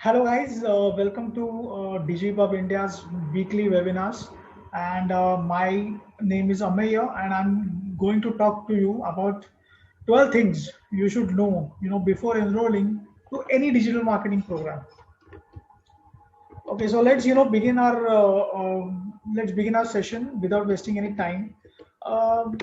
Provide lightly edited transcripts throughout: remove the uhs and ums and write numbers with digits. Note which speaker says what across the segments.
Speaker 1: Hello guys, welcome to DigiPub India's weekly webinars. And my name is Ameya, and I'm going to talk to you about 12 things you should know, before enrolling to any digital marketing program. Okay, so let's begin our session without wasting any time. Um,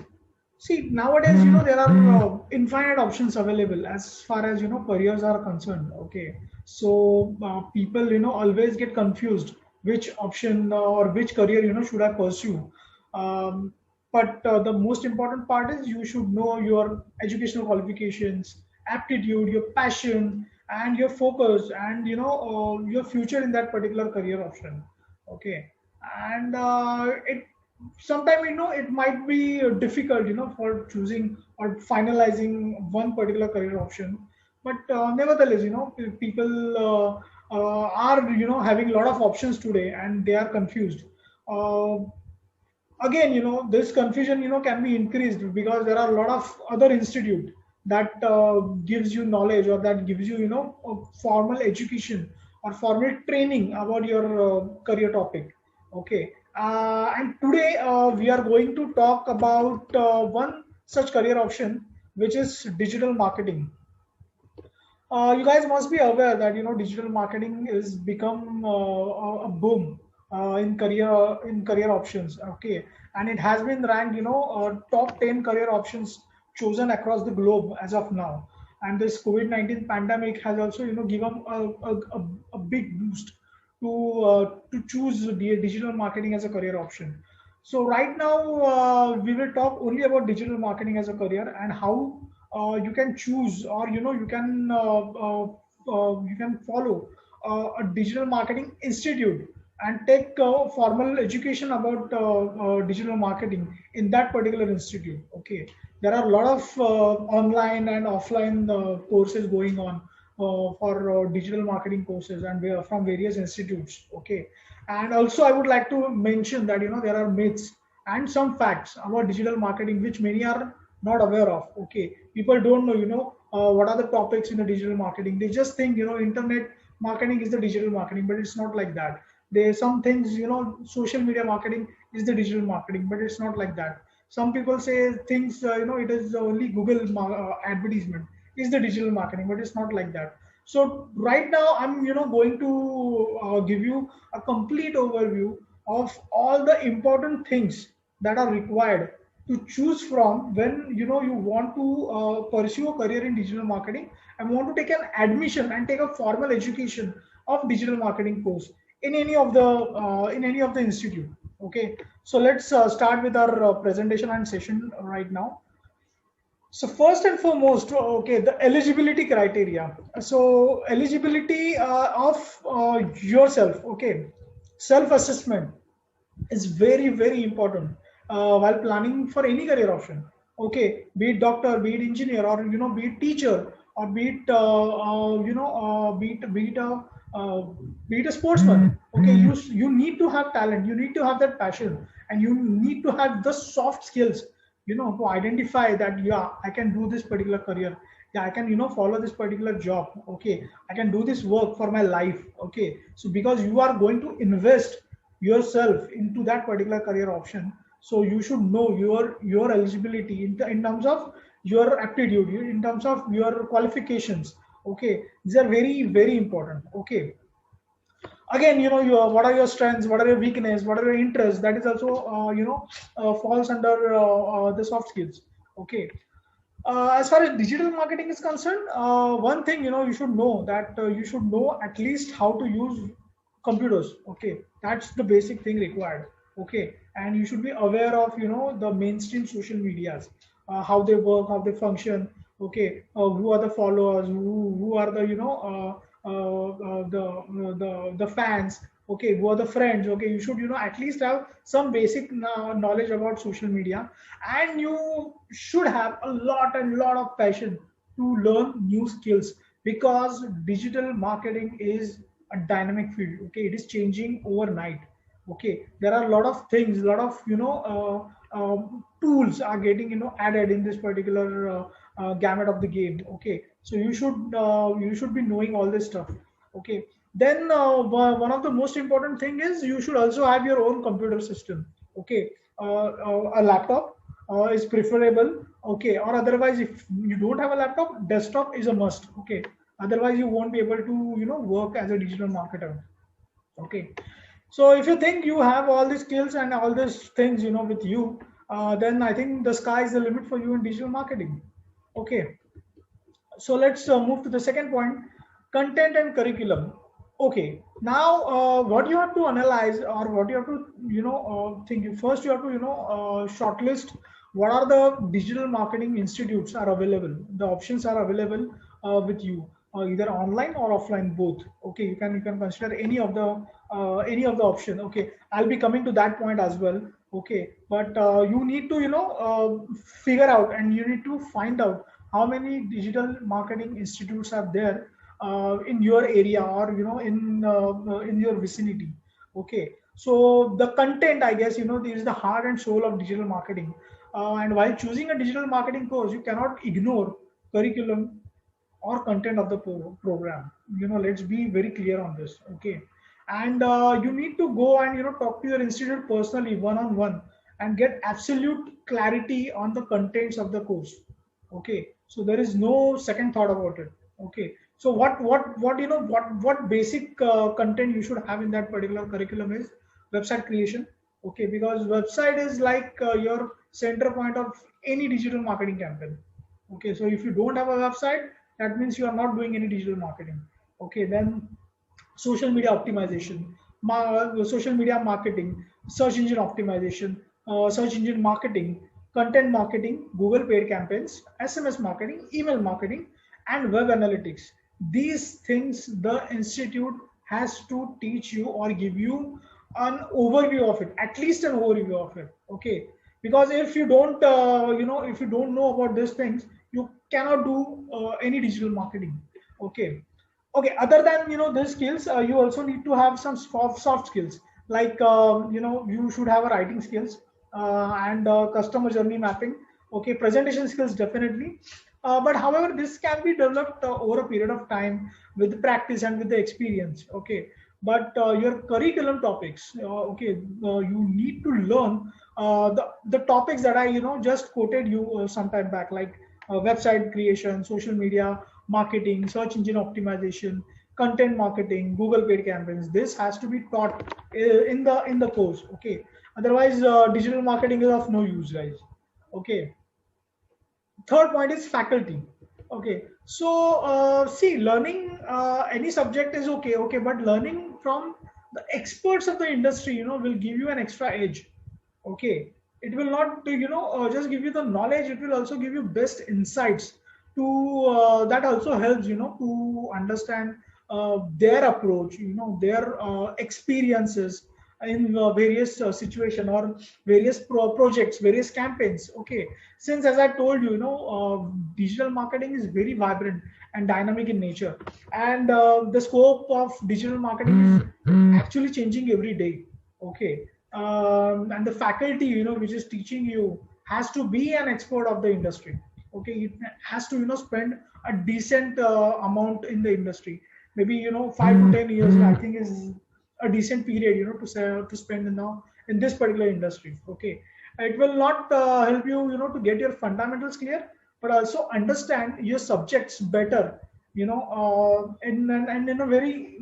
Speaker 1: See, nowadays, there are infinite options available as far as, careers are concerned. Okay. So people, always get confused which option or which career, should I pursue. Um, but the most important part is you should know your educational qualifications, aptitude, your passion, and your focus, and, your future in that particular career option. Okay. And it sometimes it might be difficult for choosing or finalizing one particular career option, but nevertheless people are having a lot of options today and they are confused. uh, Again, this confusion can be increased because there are a lot of other institute that gives you knowledge, or that gives you a formal education or formal training about your career topic. Okay. And today we are going to talk about one such career option, which is digital marketing. You guys must be aware that digital marketing is become a boom in career options. Okay, and it has been ranked top 10 career options chosen across the globe as of now. And this COVID-19 pandemic has also given a big boost to choose the digital marketing as a career option. So right now we will talk only about digital marketing as a career and how you can choose, or you can follow a digital marketing institute and take formal education about digital marketing in that particular institute. Okay, there are a lot of online and offline courses going on for digital marketing courses, and we are from various institutes. Okay, and also I would like to mention that there are myths and some facts about digital marketing which many are not aware of. Okay, people don't know what are the topics in the digital marketing. They just think internet marketing is the digital marketing, but it's not like that. There some things, social media marketing is the digital marketing, but it's not like that. Some people say things, it is only Google advertisement is the digital marketing, but it's not like that. So right now I'm going to give you a complete overview of all the important things that are required to choose from when you want to pursue a career in digital marketing and want to take an admission and take a formal education of digital marketing course in any of the institute. Okay, so let's start with our presentation and session right now. So first and foremost, okay, the eligibility criteria. So eligibility of yourself. Okay, self assessment is very, very important while planning for any career option. Okay, be it doctor, be it engineer, or be it teacher, or be it uh, be it a sportsman. Okay, you need to have talent, you need to have that passion, and you need to have the soft skills to identify that, yeah, I can do this particular career. Yeah, I can follow this particular job. Okay, I can do this work for my life. Okay, so because you are going to invest yourself into that particular career option, so you should know your eligibility in terms of your aptitude, in terms of your qualifications. Okay, these are very, very important. Okay, again, what are your strengths, what are your weakness, what are your interests, that is also falls under the soft skills. Okay, as far as digital marketing is concerned, one thing you should know that you should know at least how to use computers. Okay, that's the basic thing required. Okay, and you should be aware of the mainstream social medias, how they work, how they function. Okay, who are the followers, who are the the fans. Okay, who are the friends. Okay, you should at least have some basic knowledge about social media, and you should have a lot and lot of passion to learn new skills, because digital marketing is a dynamic field. Okay, it is changing overnight. Okay, there are a lot of things, a lot of tools are getting added in this particular gamut of the game. Okay, so you should be knowing all this stuff. Okay, Then one of the most important thing is you should also have your own computer system. Okay, a laptop is preferable. Okay, or otherwise, if you don't have a laptop, desktop is a must. Okay, otherwise you won't be able to work as a digital marketer. Okay, so if you think you have all these skills and all these things with you, then I think the sky is the limit for you in digital marketing. Okay, so let's move to the second point, content and curriculum. Okay, now what you have to analyze, or what you have to think, first you have to shortlist what are the digital marketing institutes are available, the options are available with you, either online or offline, both. Okay, you can consider any of the option. Okay, I'll be coming to that point as well. Okay, but you need to figure out, and you need to find out how many digital marketing institutes are there in your area, or in your vicinity. Okay, so the content, I guess, is the heart and soul of digital marketing. And while choosing a digital marketing course, you cannot ignore curriculum or content of the program. Let's be very clear on this. Okay, and you need to go and talk to your institute personally, one on one, and get absolute clarity on the contents of the course. Okay, so there is no second thought about it. Okay, so what basic content you should have in that particular curriculum is website creation. Okay, because website is like your center point of any digital marketing campaign. Okay, so if you don't have a website, that means you are not doing any digital marketing. Okay, then social media optimization, social media marketing, search engine optimization, search engine marketing, content marketing, Google paid campaigns, SMS marketing, email marketing, and web analytics. These things the institute has to teach you or give you an overview of it, at least an overview of it. Okay, because if you don't, if you don't know about these things, you cannot do any digital marketing. Okay, okay, other than these skills, you also need to have some soft skills, like you should have a writing skills, and customer journey mapping. Okay, presentation skills definitely, but however this can be developed over a period of time with practice and with the experience. Okay, but your curriculum topics, okay, you need to learn the topics that I just quoted you some time back, like website creation, social media marketing, search engine optimization, content marketing, Google paid campaigns. This has to be taught in the course. Okay, otherwise digital marketing is of no use, guys. Okay, third point is faculty. Okay, so see, learning any subject is okay. Okay, but learning from the experts of the industry will give you an extra edge. Okay, it will not just give you the knowledge, it will also give you best insights to that also helps to understand their approach, their experiences in various situation, or various projects, various campaigns. Okay, since as I told you, digital marketing is very vibrant and dynamic in nature, and the scope of digital marketing is actually changing every day. Okay, and the faculty which is teaching you has to be an expert of the industry. Okay, it has to spend a decent amount in the industry, maybe 5 to 10 years, I think, is a decent period to spend in this particular industry. Okay, it will not help you to get your fundamentals clear, but also understand your subjects better, and in a very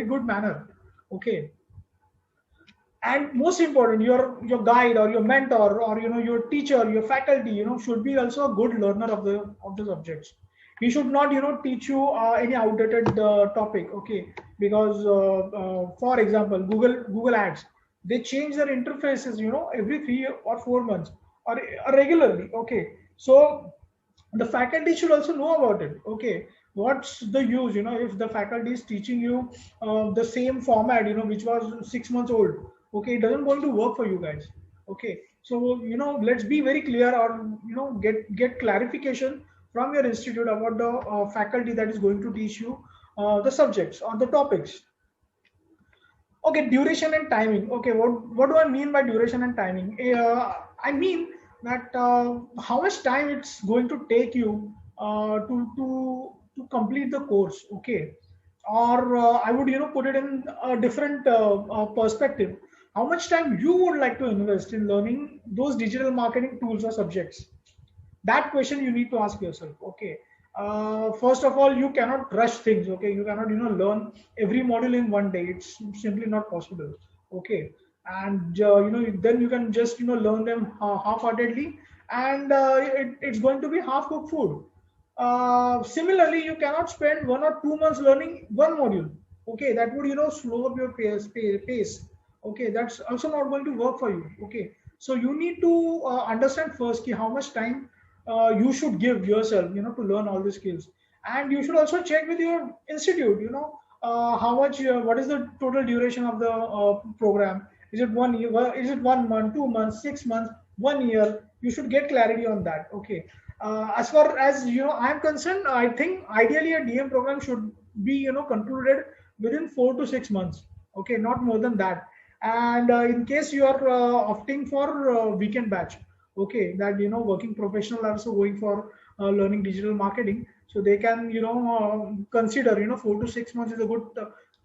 Speaker 1: good manner. Okay, and most important, your guide or your mentor, or your teacher, your faculty should be also a good learner of the subjects. He should not teach you any outdated topic. Okay, because for example, Google ads, they change their interfaces every 3 or 4 months, or regularly. Okay, so the faculty should also know about it. Okay, what's the use if the faculty is teaching you the same format which was 6 months old. Okay, it doesn't going to work for you guys. Okay, so let's be very clear, or get clarification from your institute about the faculty that is going to teach you the subjects or the topics. Okay, duration and timing. Okay, what do I mean by duration and timing? I mean that how much time it's going to take you to complete the course. Okay, or I would put it in a different perspective. How much time you would like to invest in learning those digital marketing tools or subjects? That question you need to ask yourself. Okay, first of all, you cannot rush things. Okay, you cannot learn every module in one day. It's simply not possible. Okay, and then you can just learn them half-heartedly, and it's going to be half-cooked food. Similarly, you cannot spend 1 or 2 months learning one module. Okay, that would slow up your pace. Okay, that's also not going to work for you. Okay, so you need to understand first how much time you should give yourself to learn all the skills. And you should also check with your institute, how much what is the total duration of the program. Is it 1 year, is it 1 month, 2 months, 6 months, 1 year? You should get clarity on that. Okay, as far as I'm concerned, I think ideally a DM program should be concluded within 4 to 6 months. Okay, not more than that. And in case you are opting for weekend batch, okay, that working professional are also going for learning digital marketing, so they can consider 4 to 6 months is a good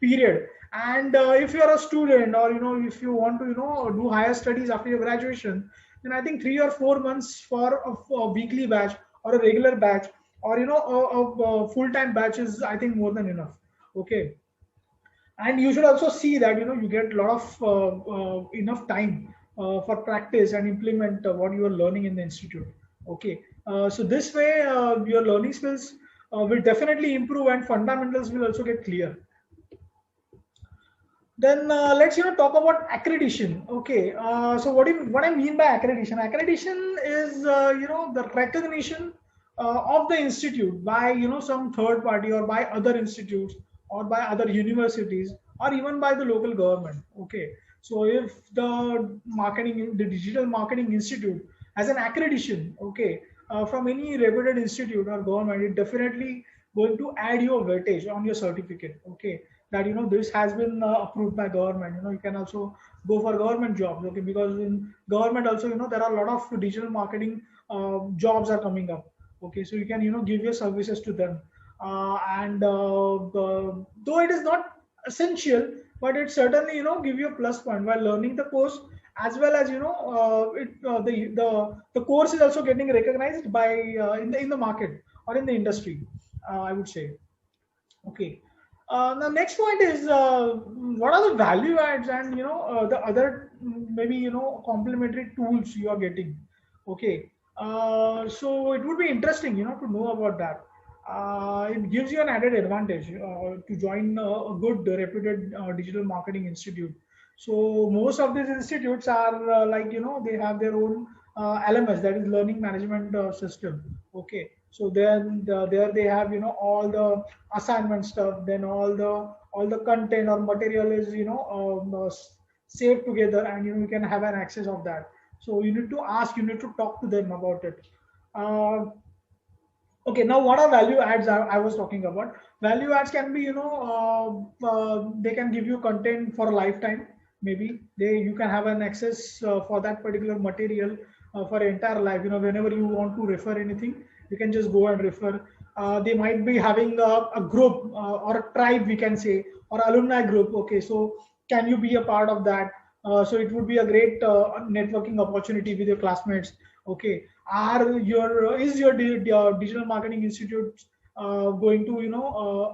Speaker 1: period. And if you are a student, or if you want to do higher studies after your graduation, then I think 3 or 4 months for a weekly batch or a regular batch, or a full-time batch is, I think, more than enough. Okay, and you should also see that you get a lot of enough time for practice and implement what you are learning in the institute. Okay, so this way your learning skills will definitely improve, and fundamentals will also get clear. Then let's talk about accreditation. Okay, so what I mean by accreditation? Accreditation is the recognition of the institute by some third party, or by other institutes, or by other universities, or even by the local government. Okay, so if the digital marketing institute has an accreditation, okay, from any reputed institute or government, it definitely going to add your weightage on your certificate. Okay, that this has been approved by government. You can also go for government jobs. Okay, because in government also there are a lot of digital marketing jobs are coming up. Okay, so you can give your services to them, and though it is not essential, but it certainly give you a plus point while learning the course, as well as the course is also getting recognized by in the market or in the industry, I would say. Okay. The next point is what are the value adds, and the other maybe complementary tools you are getting. Okay, so it would be interesting to know about that. It gives you an added advantage to join a good reputed digital marketing institute. So most of these institutes are like they have their own LMS, that is learning management system. Okay, so then there they have all the assignment stuff, then all the content or material is saved together, and you can have an access of that. So you need to ask, you need to talk to them about it. uh, Okay, now what are value adds I was talking about? Value adds can be, they can give you content for a lifetime. Maybe you can have an access for that particular material for entire life. Whenever you want to refer anything, you can just go and refer. They might be having a group or a tribe, we can say, or alumni group. Okay, so can you be a part of that? So it would be a great networking opportunity with your classmates. Okay, are your is your digital marketing institute going to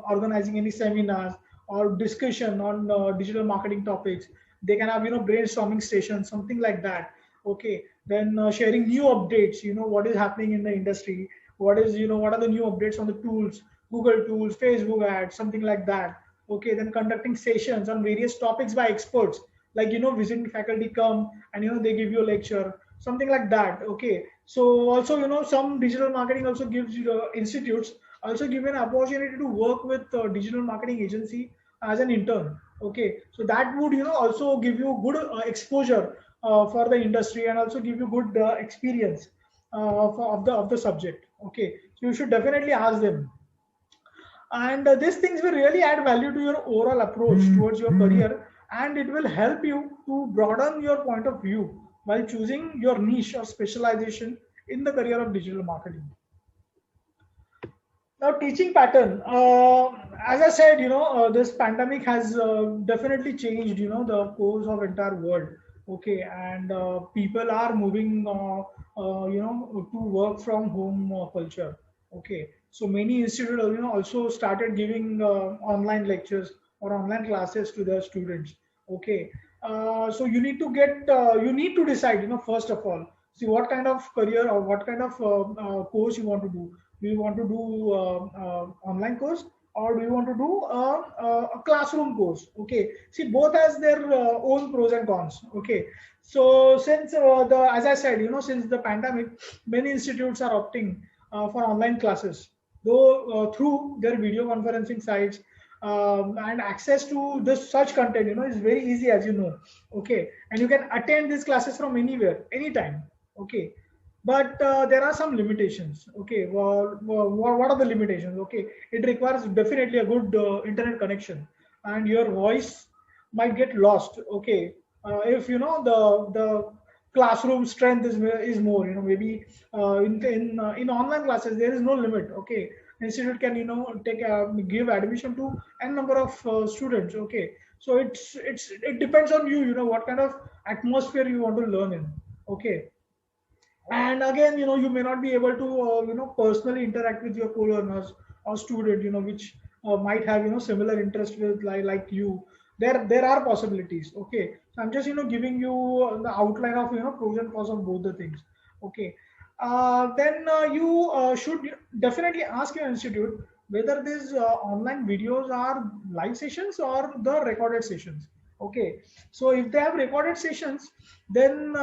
Speaker 1: organizing any seminars or discussion on digital marketing topics? They can have brainstorming sessions, something like that. Okay, then sharing new updates, what is happening in the industry, what are the new updates on the tools, Google tools, Facebook ads, something like that. Okay, then conducting sessions on various topics by experts, like visiting faculty come and they give you a lecture, something like that. Okay, so also some digital marketing also gives you institutes also give an opportunity to work with digital marketing agency as an intern. Okay, so that would also give you good exposure for the industry, and also give you good experience of the subject. Okay, so you should definitely ask them. And these things will really add value to your overall approach towards your career, and it will help you to broaden your point of view while choosing your niche or specialization in the career of digital marketing. Now, teaching pattern. As I said, this pandemic has definitely changed, the course of entire world. Okay, and people are moving, to work from home culture. Okay, so many institutes, also started giving online lectures or online classes to their students. Okay, so you need to decide, first of all, see what kind of career or what kind of course you want to do. Do you want to do online course, or do you want to do a classroom course? Okay, see, both has their own pros and cons. Okay, so since the as I said, since the pandemic, many institutes are opting for online classes, though through their video conferencing sites, and access to this such content, is very easy, as you know. Okay, and you can attend these classes from anywhere, anytime. Okay, but there are some limitations. Okay, what are the limitations? Okay, it requires definitely a good internet connection, and your voice might get lost. Okay, if the classroom strength is more, maybe in online classes there is no limit. Okay, institute can take give admission to n number of students. Okay, so it depends on you, what kind of atmosphere you want to learn in. Okay, and again, you may not be able to personally interact with your co-learners or student, which might have similar interest with like you. There are possibilities. Okay, so I'm just giving you the outline of pros and cons of both the things. Okay, then you should definitely ask your institute whether these online videos are live sessions or the recorded sessions. Okay, so if they have recorded sessions, then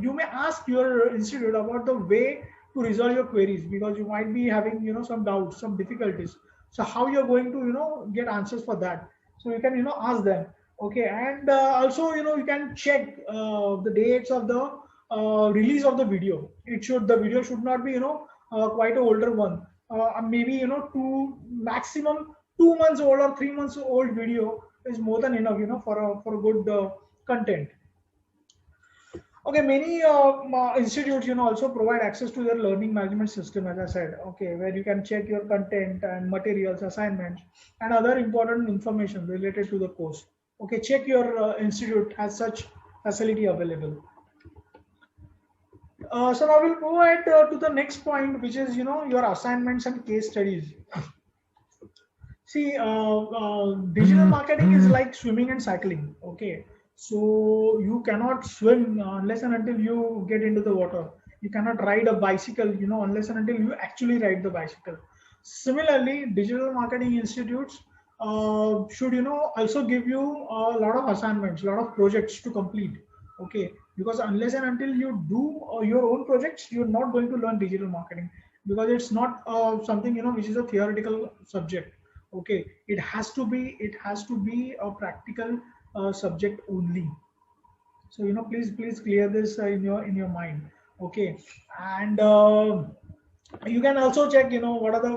Speaker 1: you may ask your institute about the way to resolve your queries, because you might be having some doubts, some difficulties. So how you're going to get answers for that? So you can ask them. Okay, and also you can check the dates of the release of the video. The video should not be quite an older one. Maybe two, maximum 2 months old or 3 months old video is more than enough for a good content. Okay, many institutes also provide access to their learning management system, as I said. Okay, where you can check your content and materials, assignments, and other important information related to the course. Okay, check your institute has such facility available. So now we'll go ahead to the next point, which is your assignments and case studies. See, digital marketing is like swimming and cycling. Okay, so you cannot swim unless and until you get into the water. You cannot ride a bicycle, unless and until you actually ride the bicycle. Similarly, digital marketing institutes should, also give you a lot of assignments, a lot of projects to complete. Okay, because unless and until you do your own projects, you're not going to learn digital marketing, because it's not something which is a theoretical subject. Okay, it has to be a practical subject only. So please clear this in your mind. Okay, and you can also check what are the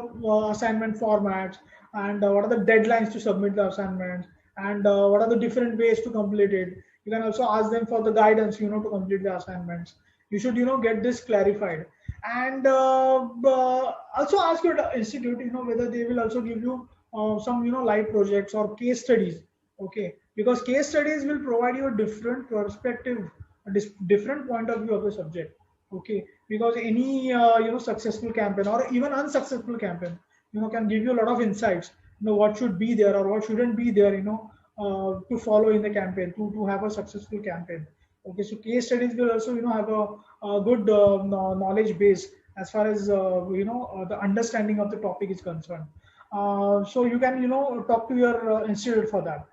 Speaker 1: assignment formats, and what are the deadlines to submit the assignments, and what are the different ways to complete it. You can also ask them for the guidance to complete the assignments. You should get this clarified, and also ask your institute whether they will also give you some live projects or case studies. Okay, because case studies will provide you a different perspective, different point of view of the subject. Okay, because any successful campaign or even unsuccessful campaign can give you a lot of insights, what should be there or what shouldn't be there, to follow in the campaign, to have a successful campaign. Okay, so case studies will also have a good knowledge base as far as the understanding of the topic is concerned. So you can talk to your institute for that.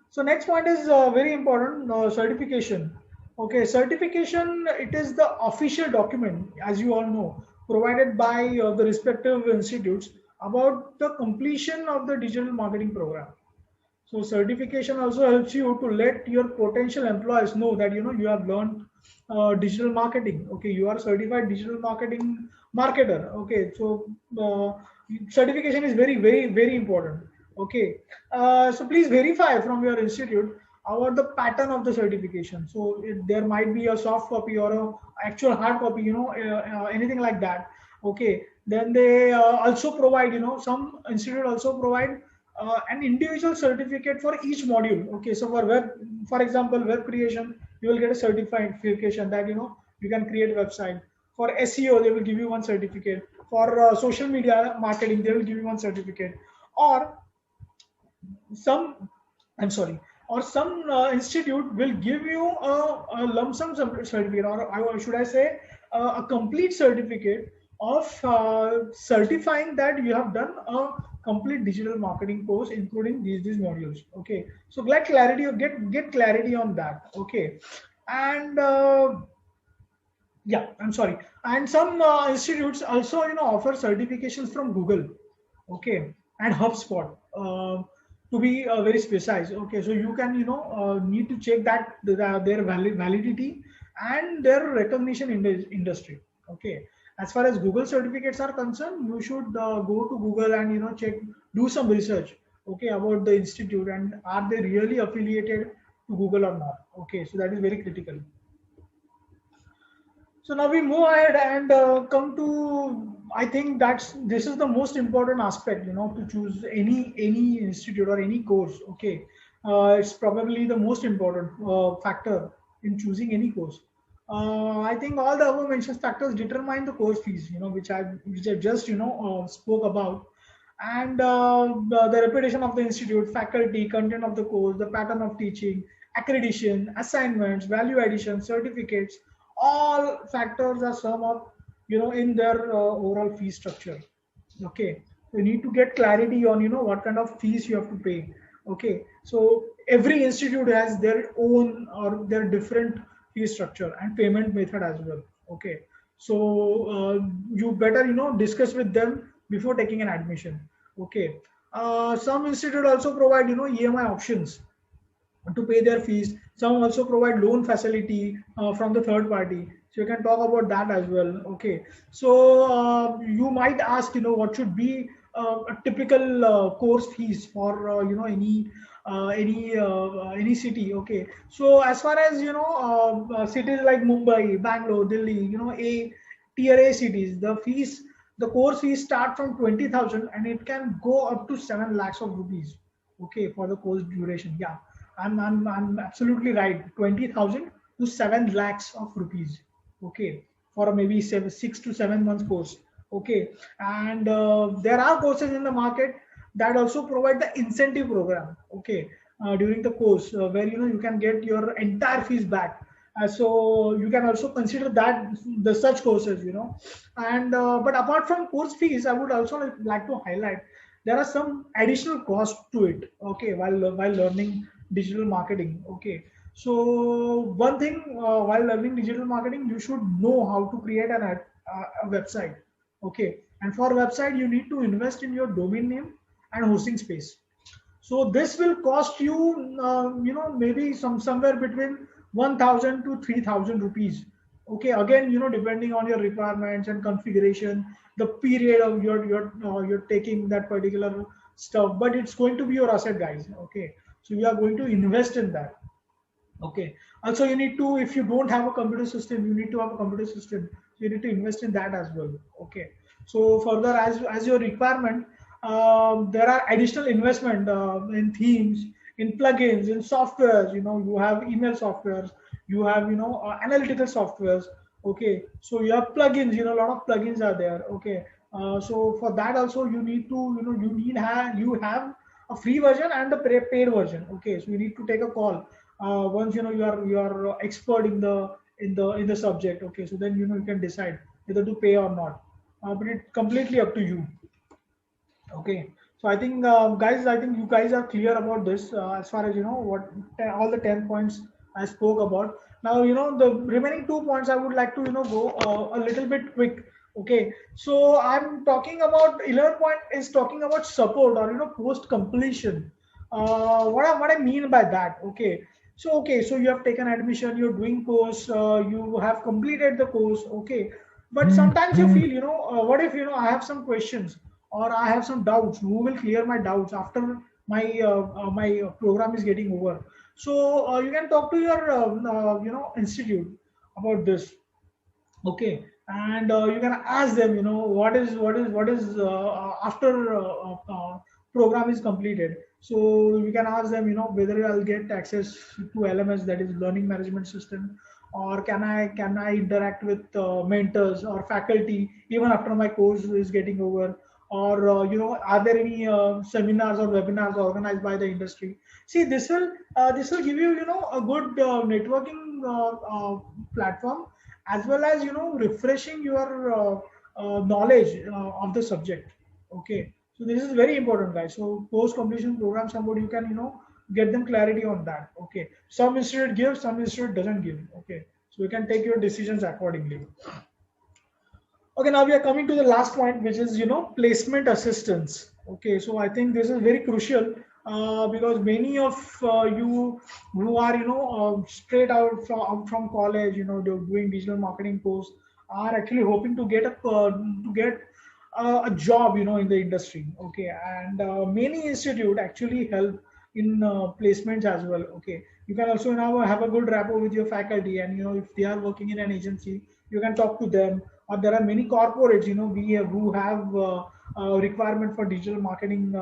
Speaker 1: So next point is very important, certification. Okay, certification, it is the official document, as you all know, provided by the respective institutes about the completion of the digital marketing program. So certification also helps you to let your potential employees know that you have learned digital marketing. Okay, you are certified digital marketing marketer. Okay, so certification is very, very, very important. Okay, so please verify from your institute about the pattern of the certification. So there might be a soft copy or a actual hard copy, anything like that. Okay, then they also provide, some institute also provide an individual certificate for each module. Okay, so for web, for example, web creation, you will get a certification that you can create a website. For SEO, they will give you one certificate. For social media marketing, they will give you one certificate. Or some, I'm sorry, or some institute will give you a lump sum certificate, or should I say, a complete certificate of certifying that you have done a complete digital marketing course, including these modules. Okay, so get clarity on that. Okay, and yeah, I'm sorry. And some institutes also, offer certifications from Google, okay, and HubSpot, to be very precise. Okay, so you can, need to check that their validity and their recognition in the industry. Okay, as far as Google certificates are concerned, you should go to Google and check, do some research, okay, about the institute and are they really affiliated to Google or not. Okay, so that is very critical. So now we move ahead and come to, I think this is the most important aspect, to choose any institute or any course. Okay, it's probably the most important factor in choosing any course. I think all the above mentioned factors determine the course fees, which I just spoke about, and the reputation of the institute, faculty, content of the course, the pattern of teaching, accreditation, assignments, value addition, certificates, all factors are sum up, in their overall fee structure. Okay, you need to get clarity on what kind of fees you have to pay. Okay, so every institute has their own or their different fee structure and payment method as well. Okay, so you better discuss with them before taking an admission. Okay, some institute also provide EMI options to pay their fees. Some also provide loan facility from the third party. So you can talk about that as well. Okay. So you might ask, what should be a typical course fees for any city. Okay. So as far as cities like Mumbai, Bangalore, Delhi, tier A cities, the course fees start from 20,000 and it can go up to 7 lakhs of rupees. Okay, for the course duration. Yeah, I'm absolutely right. 20,000 to 7 lakhs of rupees. Okay, for maybe 6 to 7 months course. Okay, and there are courses in the market that also provide the incentive program. Okay, during the course where you can get your entire fees back. So you can also consider that the such courses. And but apart from course fees, I would also like to highlight there are some additional costs to it. Okay, while learning digital marketing. Okay, so one thing, while learning digital marketing, you should know how to create a website. Okay, and for website you need to invest in your domain name and hosting space. So this will cost you, maybe somewhere between 1,000 to 3,000 rupees. Okay, again, depending on your requirements and configuration, the period of you're taking that particular stuff, but it's going to be your asset, guys. Okay, so you are going to invest in that. Okay. Also, you need to, if you don't have a computer system, you need to have a computer system. So you need to invest in that as well. Okay. So further, as your requirement, there are additional investment in themes, in plugins, in softwares. You have email softwares, you have analytical softwares. Okay. So you have plugins. A lot of plugins are there. Okay. So for that also, you need to, you have a free version and a paid version. Okay. So you need to take a call once you are expert in the subject. Okay, so then you can decide whether to pay or not, but it's completely up to you. Okay, so I think guys, I think you guys are clear about this, as far as what all the 10 points I spoke about. Now the remaining 2 points I would like to go a little bit quick. Okay, so I'm talking about 11 point is talking about support or post completion. What I mean by that? Okay, so you have taken admission, you're doing course, you have completed the course. Okay, but sometimes you feel, what if I have some questions or I have some doubts? Who will clear my doubts after my program is getting over? So you can talk to your institute about this. Okay, and you can ask them, what is after program is completed. So you can ask them, whether I'll get access to LMS, that is learning management system, or can I interact with mentors or faculty even after my course is getting over, or are there any seminars or webinars organized by the industry. See, this will give you, a good networking platform, as well as refreshing your knowledge of the subject. Okay, so this is very important, guys. So post completion program support, you can get them clarity on that. Okay, some institute gives, some institute doesn't give. Okay, so you can take your decisions accordingly. Okay, now we are coming to the last point, which is placement assistance. Okay, so I think this is very crucial, because many of you who are straight out from college, doing digital marketing course, are actually hoping to get a job, in the industry. Okay, and many institute actually help in placements as well. Okay, you can also now have a good rapport with your faculty, and if they are working in an agency, you can talk to them. Or there are many corporates, who have requirement for digital marketing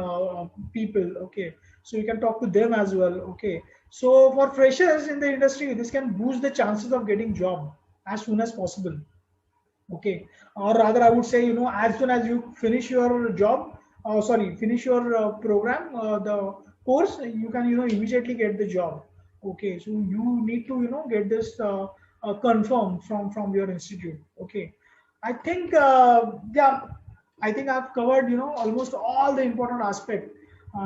Speaker 1: people. Okay, so you can talk to them as well. Okay, so for freshers in the industry, this can boost the chances of getting job as soon as possible. Okay, or rather, I would say, as soon as you finish your job, finish your program, the course, you can, immediately get the job. Okay, so you need to, get this confirmed from your institute. Okay, I think, yeah, I think I've covered, almost all the important aspect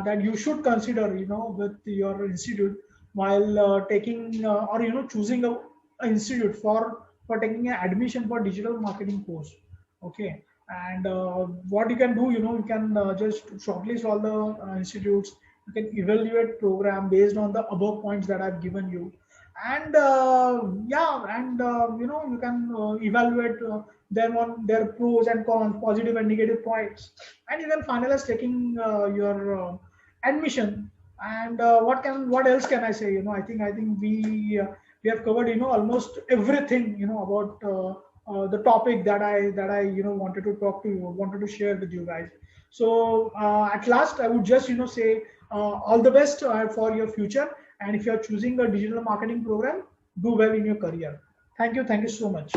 Speaker 1: that you should consider, with your institute while taking or choosing a institute for taking an admission for digital marketing course. Okay, and what you can do, you can just shortlist all the institutes. You can evaluate program based on the above points that I've given you, and yeah, and you can evaluate them on their pros and cons, positive and negative points, and you can finalize taking your admission. And what else can I say? I think we have covered almost everything about the topic that I wanted to talk to you, wanted to share with you guys. So at last, I would just say all the best for your future. And if you are choosing a digital marketing program, do well in your career. Thank you so much.